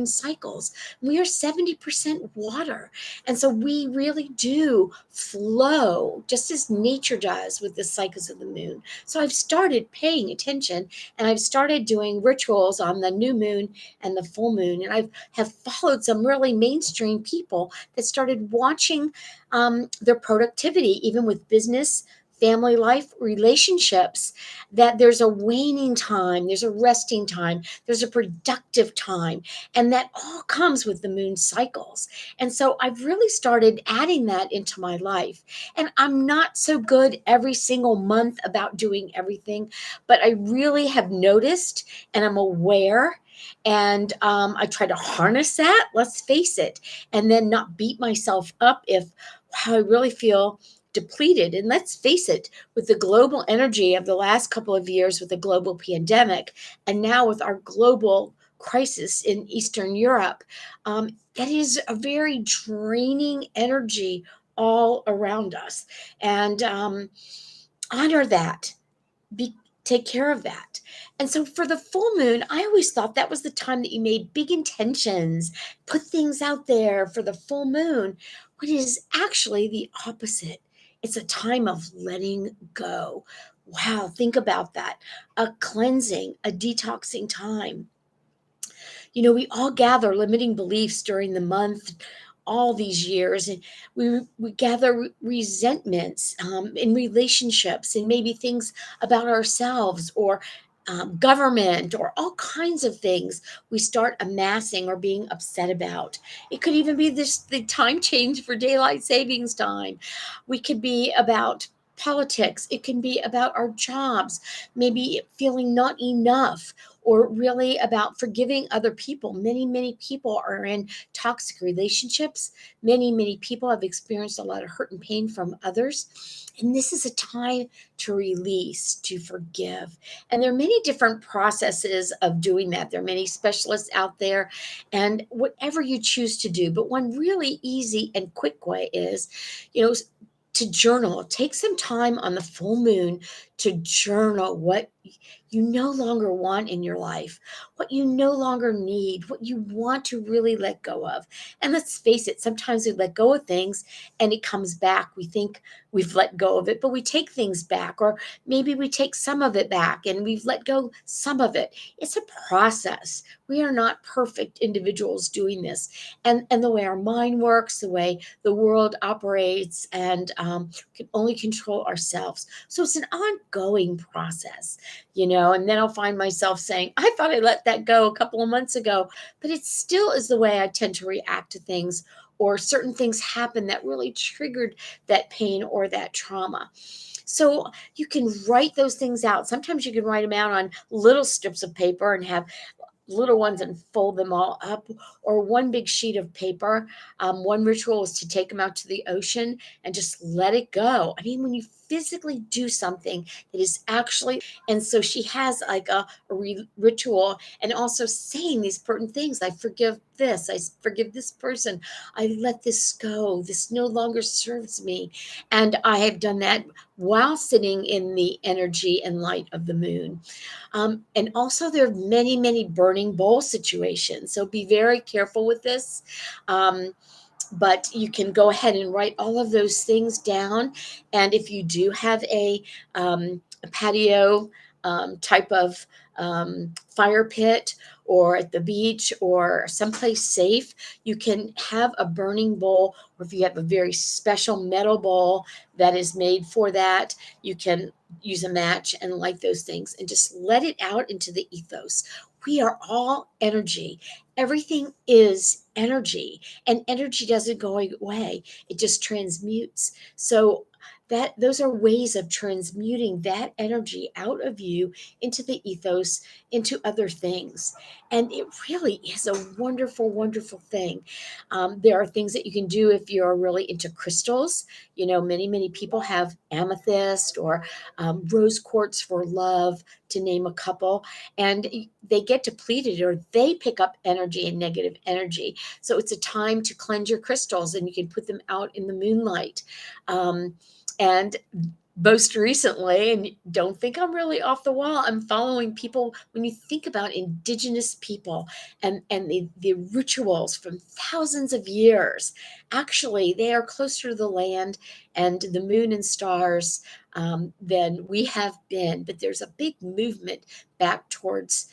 cycles. We are 70% water. And so we really do flow just as nature does with the cycles of the moon. So I've started paying attention, and I've started doing rituals on the new moon and the full moon. And I have followed some really mainstream people that started watching their productivity, even with business, family life, relationships, that there's a waning time, there's a resting time, there's a productive time, and that all comes with the moon cycles. And so I've really started adding that into my life. And I'm not so good every single month about doing everything, but I really have noticed and I'm aware. And I try to harness that, let's face it, and then not beat myself up if, wow, I really feel depleted. And let's face it, with the global energy of the last couple of years, with the global pandemic, and now with our global crisis in Eastern Europe, that is a very draining energy all around us. And honor that. Be Take care of that. And so for the full moon, I always thought that was the time that you made big intentions, put things out there for the full moon, when it is actually the opposite. It's a time of letting go. Wow, think about that. A cleansing, a detoxing time. We all gather limiting beliefs during the month, all these years, and we gather resentments in relationships, and maybe things about ourselves, or government, or all kinds of things we start amassing or being upset about. It could even be the time change for daylight savings time. We could be about politics. It can be about our jobs, maybe feeling not enough, or really about forgiving other people. Many, many people are in toxic relationships. Many, many people have experienced a lot of hurt and pain from others. And this is a time to release, to forgive. And there are many different processes of doing that. There are many specialists out there, and whatever you choose to do. But one really easy and quick way is, you know, to journal. Take some time on the full moon to journal what you no longer want in your life, what you no longer need, what you want to really let go of. And let's face it, sometimes we let go of things and it comes back. We think we've let go of it, but we take things back, or maybe we take some of it back and we've let go some of it. It's a process. We are not perfect individuals doing this. And the way our mind works, the way the world operates, and can only control ourselves. So it's an ongoing process, and then I'll find myself saying, I thought I let that go a couple of months ago, but it still is the way I tend to react to things, or certain things happen that really triggered that pain or that trauma. So you can write those things out. Sometimes you can write them out on little strips of paper and have little ones and fold them all up, or one big sheet of paper. One ritual is to take them out to the ocean and just let it go. I mean, when you physically do something that is actually, and so she has like a ritual, and also saying these important things. I forgive this. I forgive this person. I let this go. This no longer serves me. And I have done that while sitting in the energy and light of the moon. And also, there are many, many burning bowl situations. So be very careful with this. Um, but you can go ahead and write all of those things down. And if you do have a patio type of fire pit, or at the beach, or someplace safe, you can have a burning bowl. Or if you have a very special metal bowl that is made for that, you can use a match and light those things and just let it out into the ethos. We are all energy. Everything is energy, and energy doesn't go away. It just transmutes. So those are ways of transmuting that energy out of you into the ethos, into other things. And it really is a wonderful, wonderful thing. There are things that you can do if you're really into crystals. Many, many people have amethyst, or rose quartz for love, to name a couple, and they get depleted, or they pick up energy and negative energy. So it's a time to cleanse your crystals, and you can put them out in the moonlight. And most recently, and don't think I'm really off the wall, I'm following people. When you think about indigenous people and the rituals from thousands of years, actually they are closer to the land and the moon and stars than we have been. But there's a big movement back towards